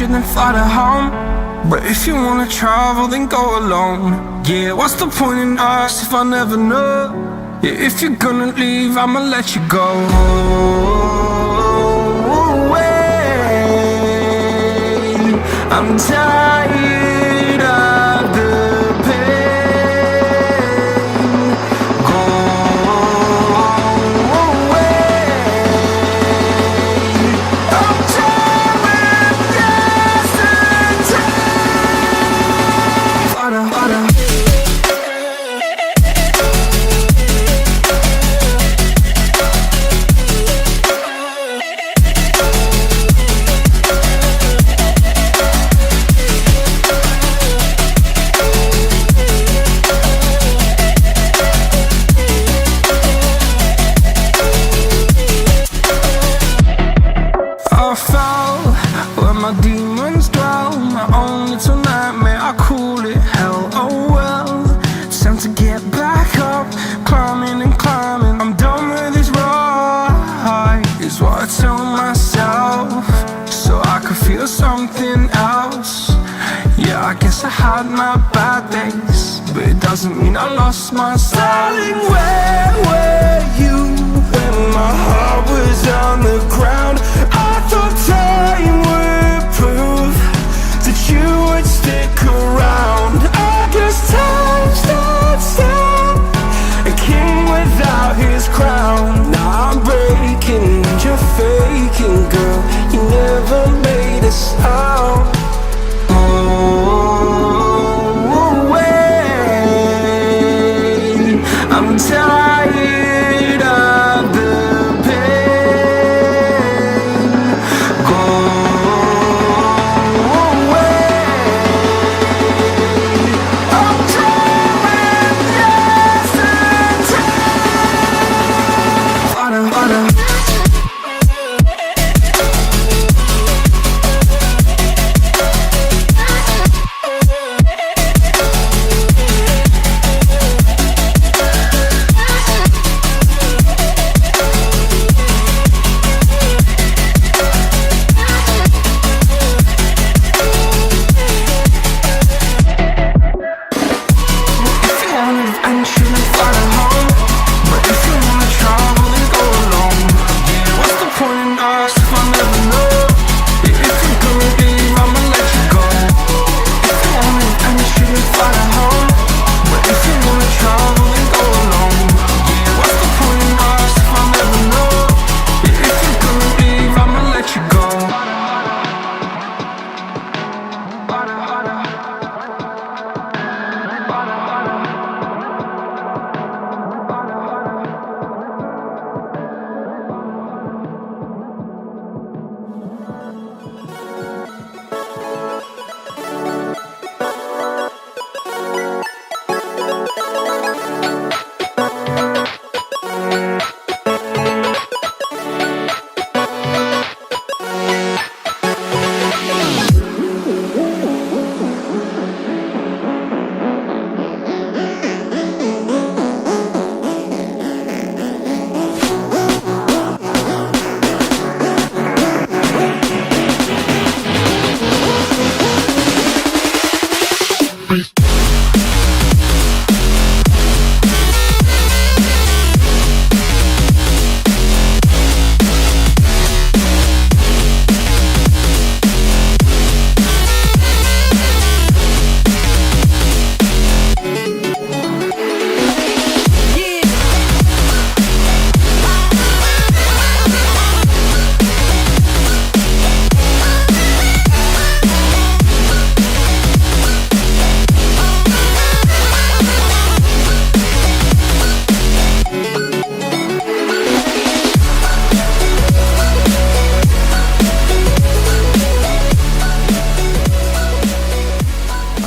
adventure, then fly to home. But if you wanna travel, then go alone. Yeah, what's the point in us if I never know? Yeah, if you're gonna leave, I'ma let you go. I'm tired of the pain. Go away. I'm tired of yesterday. Harder, harder. My demons dwell, my own little nightmare, I call it hell. Oh well, it's time to get back up, climbing and climbing. I'm done with this ride, is what I tell myself, so I could feel something else. Yeah, I guess I had my bad days, but it doesn't mean I lost my style. Darling, where were you when my heart was on the ground? I thought time would prove that you would stick around. I guess time stood still, a king without his crown. Now I'm breaking and you're faking, girl. You never made a sound. Oh, wait, I'm tired of the pain. Go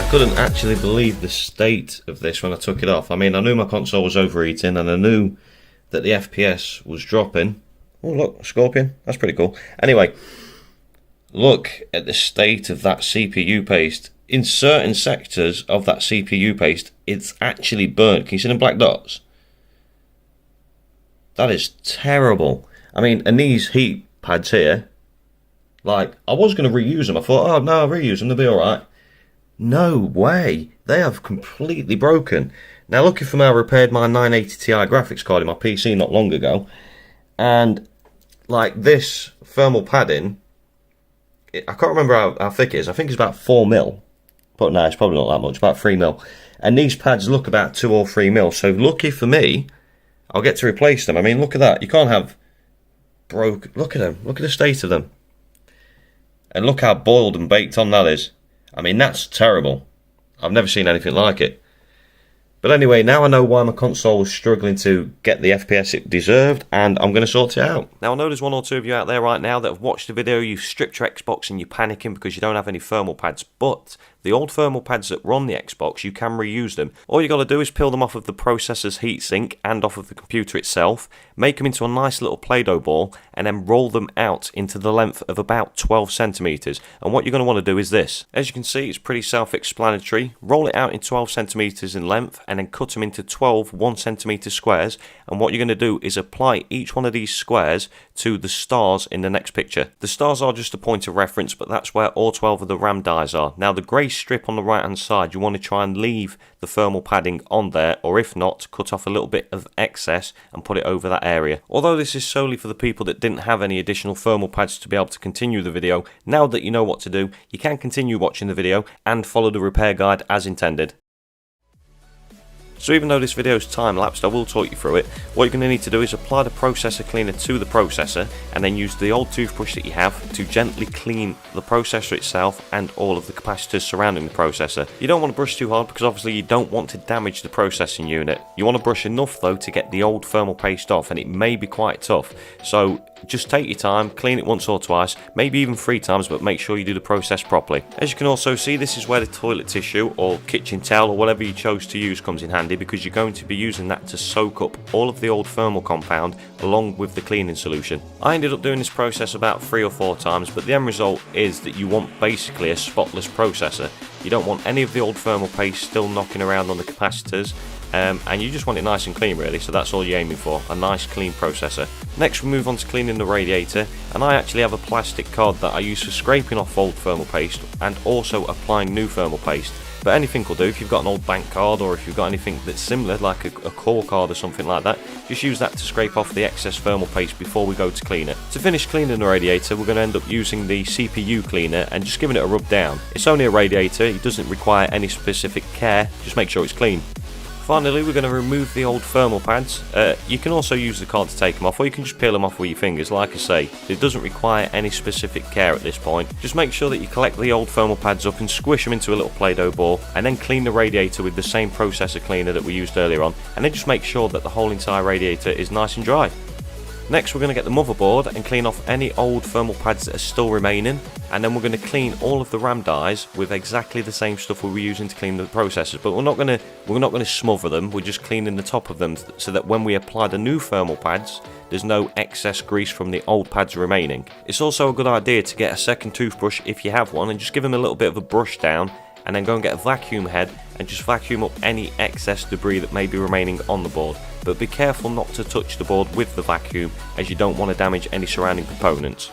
couldn't actually believe the state of this when I took it off. I mean, I knew my console was overheating and I knew that the FPS was dropping. Oh look, Scorpion, that's pretty cool. Anyway, look at the state of that CPU paste. In certain sectors of that CPU paste, it's actually burnt. Can you see the black dots? That is terrible. I mean, and these heat pads here, Like, I was going to reuse them. I thought, oh no, I'll reuse them, they'll be alright. No way. They have completely broken. Now, lucky for me, I repaired my 980 Ti graphics card in my PC not long ago. And, like, this thermal padding, I can't remember how thick it is. I think it's about 4mm. But no, it's probably not that much, about 3mm. And these pads look about 2 or 3mm. So, lucky for me, I'll get to replace them. I mean, look at that. You can't have broke. Look at them. Look at the state of them. And look how boiled and baked on that is. I mean, that's terrible. I've never seen anything like it. But anyway, now I know why my console was struggling to get the FPS it deserved, and I'm going to sort it out. Now, I know there's one or two of you out there right now that have watched the video, you've stripped your Xbox and you're panicking because you don't have any thermal pads, but the old thermal pads that were on the Xbox, you can reuse them. All you got to do is peel them off of the processor's heatsink and off of the computer itself, make them into a nice little Play-Doh ball, and then roll them out into the length of about 12 centimeters. And what you're going to want to do is this. As you can see, it's pretty self-explanatory. Roll it out in 12 centimeters in length, and then cut them into 12 1cm squares. And what you're going to do is apply each one of these squares to the stars in the next picture. The stars are just a point of reference, but that's where all 12 of the RAM dies are. Now, the grey strip on the right hand side, you want to try and leave the thermal padding on there, or if not, cut off a little bit of excess and put it over that area. Although this is solely for the people that didn't have any additional thermal pads to be able to continue the video, now that you know what to do, you can continue watching the video and follow the repair guide as intended. So even though this video is time-lapsed, I will talk you through it. What you're going to need to do is apply the processor cleaner to the processor, and then use the old toothbrush that you have to gently clean the processor itself and all of the capacitors surrounding the processor. You don't want to brush too hard because obviously you don't want to damage the processing unit. You want to brush enough though to get the old thermal paste off, and it may be quite tough. So just take your time, clean it once or twice, maybe even 3 times, but make sure you do the process properly. As you can also see, this is where the toilet tissue or kitchen towel or whatever you chose to use comes in handy, because you're going to be using that to soak up all of the old thermal compound along with the cleaning solution. I ended up doing this process about 3 or 4 times, but the end result is that you want basically a spotless processor. You don't want any of the old thermal paste still knocking around on the capacitors, and you just want it nice and clean really, so that's all you're aiming for, a nice clean processor. Next we move on to cleaning the radiator, and I actually have a plastic card that I use for scraping off old thermal paste and also applying new thermal paste. But anything will do. If you've got an old bank card, or if you've got anything that's similar like a core card or something like that, just use that to scrape off the excess thermal paste before we go to clean it. To finish cleaning the radiator, we're going to end up using the CPU cleaner and just giving it a rub down. It's only a radiator, it doesn't require any specific care, just make sure it's clean. Finally, we're going to remove the old thermal pads. You can also use the card to take them off, or you can just peel them off with your fingers. Like I say, it doesn't require any specific care at this point. Just make sure that you collect the old thermal pads up and squish them into a little Play-Doh ball, and then clean the radiator with the same processor cleaner that we used earlier on, and then just make sure that the whole entire radiator is nice and dry. Next we're going to get the motherboard and clean off any old thermal pads that are still remaining, and then we're going to clean all of the RAM dies with exactly the same stuff we were using to clean the processors, but we're not going to smother them, we're just cleaning the top of them so that when we apply the new thermal pads there's no excess grease from the old pads remaining. It's also a good idea to get a second toothbrush if you have one and just give them a little bit of a brush down, and then go and get a vacuum head and just vacuum up any excess debris that may be remaining on the board. But be careful not to touch the board with the vacuum, as you don't want to damage any surrounding components.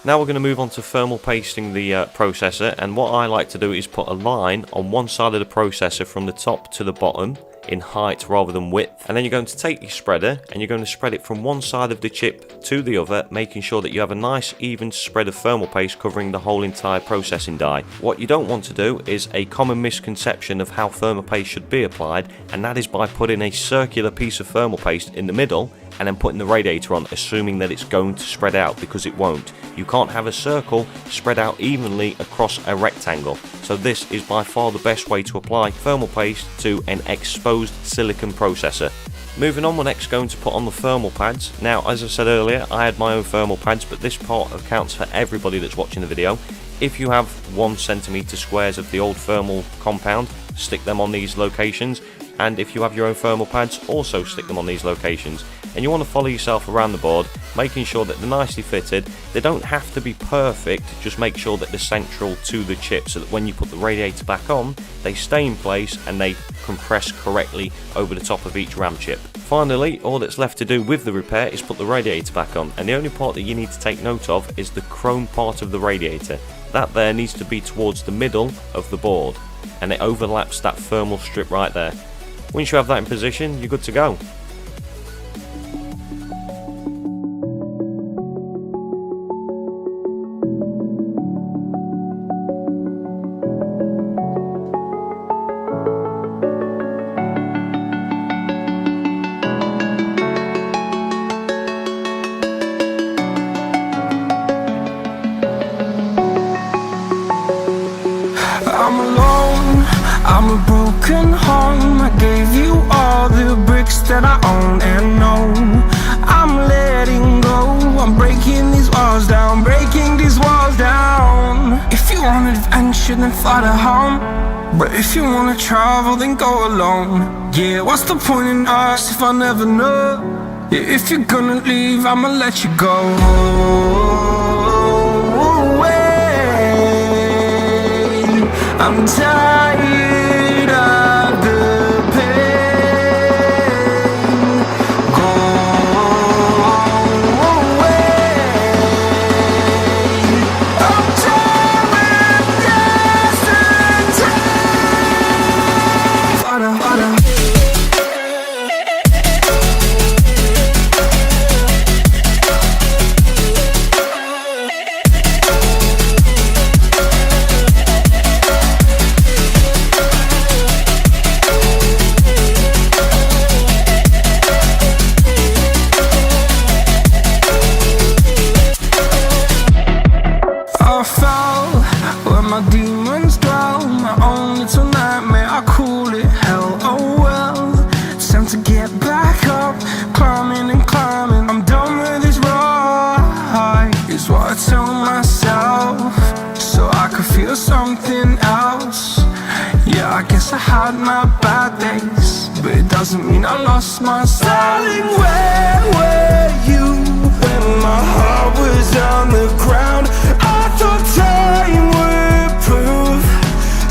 Now we're going to move on to thermal pasting the processor, and what I like to do is put a line on one side of the processor from the top to the bottom in height rather than width, and then you're going to take your spreader and you're going to spread it from one side of the chip to the other, making sure that you have a nice even spread of thermal paste covering the whole entire processing die. What you don't want to do is a common misconception of how thermal paste should be applied, and that is by putting a circular piece of thermal paste in the middle and then putting the radiator on, assuming that it's going to spread out, because it won't. You can't have a circle spread out evenly across a rectangle. So this is by far the best way to apply thermal paste to an exposed silicon processor. Moving on, we're next going to put on the thermal pads. Now, as I said earlier, I had my own thermal pads, but this part accounts for everybody that's watching the video. If you have 1cm squares of the old thermal compound, stick them on these locations, and if you have your own thermal pads, also stick them on these locations. And you want to follow yourself around the board making sure that they're nicely fitted. They don't have to be perfect, just make sure that they're central to the chip so that when you put the radiator back on, they stay in place and they compress correctly over the top of each RAM chip. Finally, all that's left to do with the repair is put the radiator back on, and the only part that you need to take note of is the chrome part of the radiator. That there needs to be towards the middle of the board, and it overlaps that thermal strip right there. Once you have that in position, you're good to go. I'm alone, I'm a broken home. I gave you all the bricks that I own and know. I'm letting go, I'm breaking these walls down, breaking these walls down. If you want adventure, then fly to home. But if you wanna travel, then go alone. Yeah, what's the point in us if I never know? Yeah, if you're gonna leave, I'ma let you go. I'm tired of the pain. Go away. I'm tired of yesterday. Fada, fada. My demons dwell, my own little nightmare, I call it hell, oh well. It's time to get back up, climbing and climbing. I'm done with this ride, is what I tell myself, so I could feel something else. Yeah, I guess I had my bad days, but it doesn't mean I lost my styling. Where were you when my heart was on the ground? I thought time would prove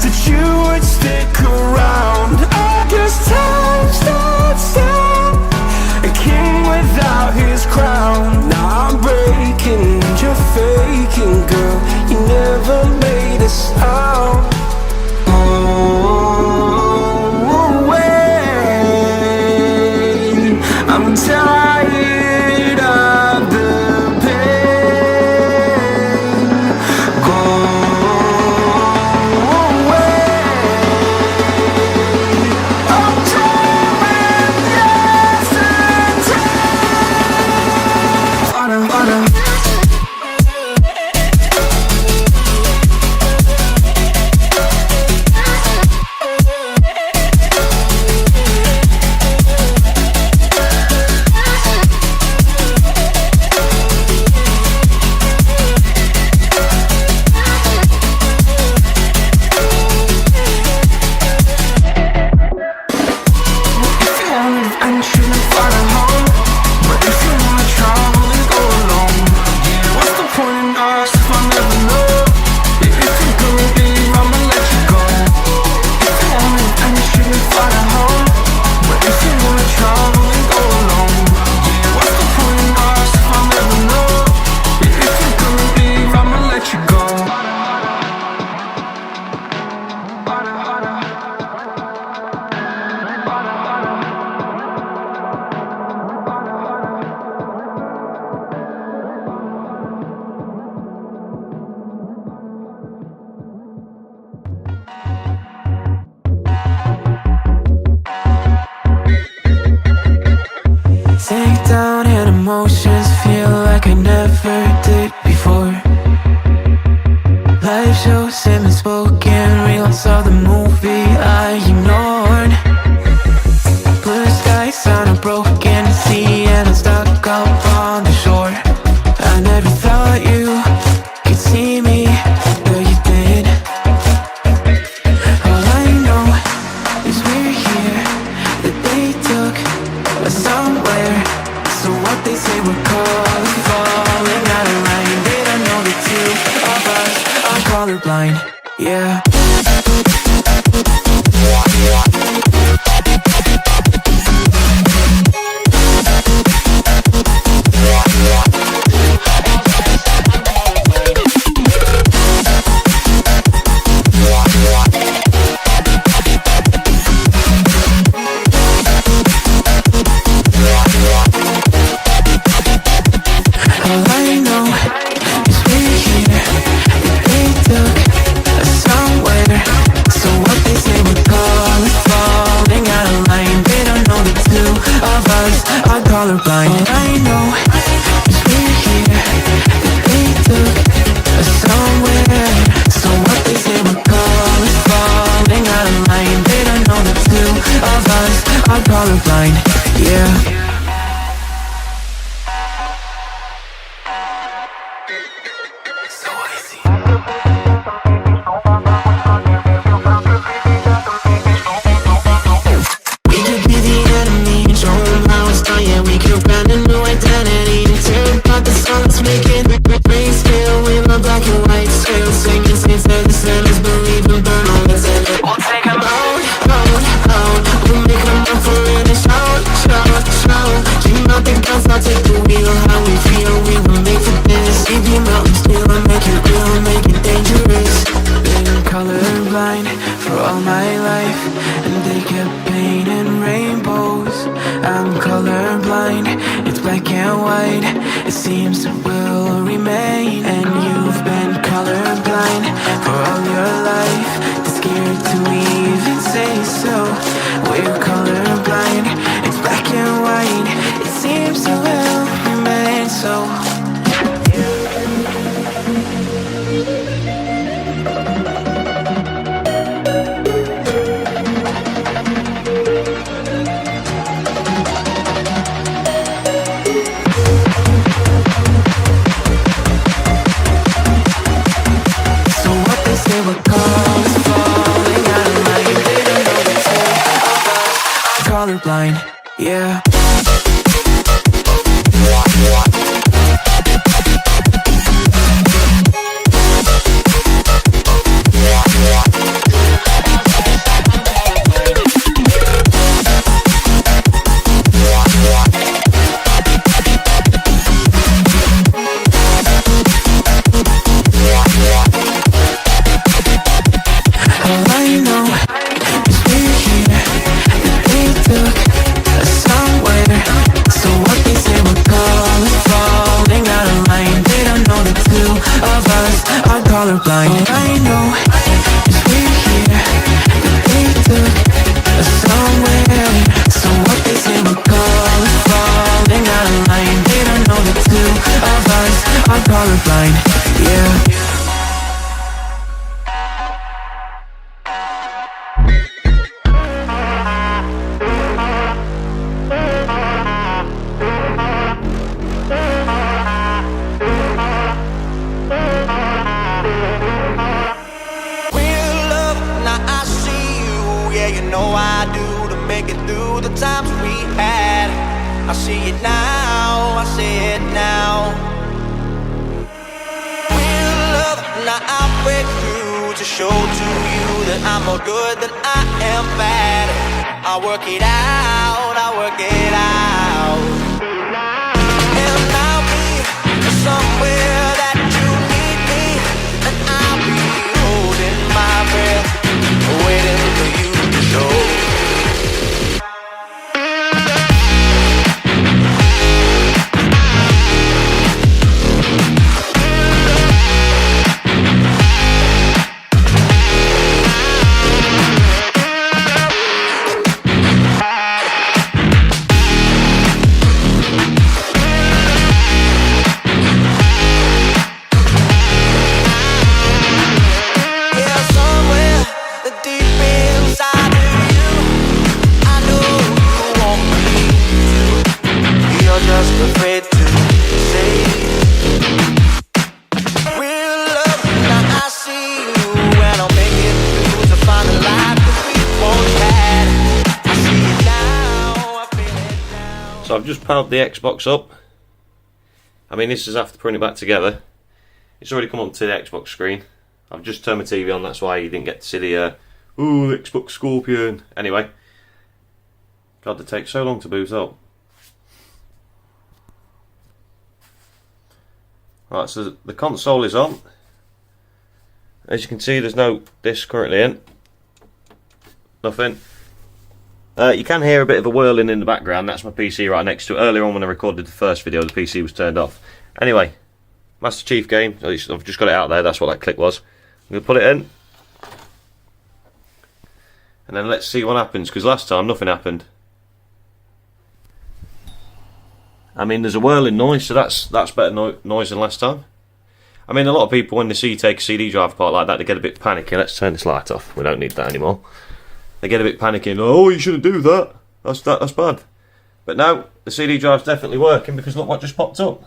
that you would stick around. I guess time stood still, a king without his crown. Now I'm breaking and you're faking, girl. You never made a sound. Oh, wait, I'm tired of the pain. Go away. I'm tired of yesterday. Fada, fada. colorblind, yeah. All I know is we're here, they took us somewhere. So what they say we're called falling out of line. They don't know the two of us are colorblind. All I know is we're here, they took us somewhere. So what they say we're called falling out of line. They don't know the two of us are colorblind, yeah. Colorblind for all my life, and they kept painting rainbows. I'm colorblind, it's black and white. It seems it will remain. And you've been colorblind for all your life, too scared to even say so. We're colorblind, it's black and white. It seems it will remain so. Colorblind, yeah. Colorblind. All I know is we're here, they took us somewhere. So what they say we're called falling out of line. They don't know the two of us are colorblind, yeah. I do to make it through the times we had. I see it now, I see it now. Real love, now I break through to show to you that I'm more good than I am bad. I work it out, I work it out. And I'll be somewhere that you need me, and I'll be holding my breath, waiting for you to show. So I've just powered the Xbox up. I mean, this is after putting it back together. It's already come onto the Xbox screen. I've just turned my TV on, that's why you didn't get to see the ooh, Xbox Scorpion. Anyway, God, they take so long to boot up. Right, so the console is on. As you can see, there's no disc currently in. Nothing. You can hear a bit of a whirling in the background. That's my PC right next to it. Earlier on when I recorded the first video, the PC was turned off. Anyway, Master Chief game. I've just got it out there. That's what that click was. I'm going to put it in. And then let's see what happens, because last time nothing happened. I mean, there's a whirling noise, so that's better noise than last time. I mean, a lot of people, when they see you take a CD drive apart like that, they get a bit panicky. Let's turn this light off. We don't need that anymore. They get a bit panicky and, oh, you shouldn't do that. That's bad. But now, the CD drive's definitely working, because look what just popped up.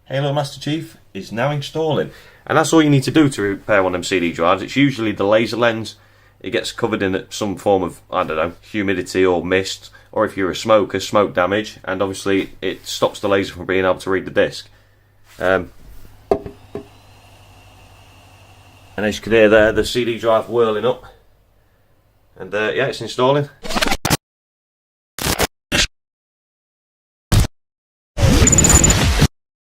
Halo Master Chief is now installing. And that's all you need to do to repair one of them CD drives. It's usually the laser lens. It gets covered in some form of, I don't know, humidity or mist. Or if you're a smoker, smoke damage. And obviously, it stops the laser from being able to read the disc. And as you can hear there, the CD drive whirling up. And yeah, it's installing.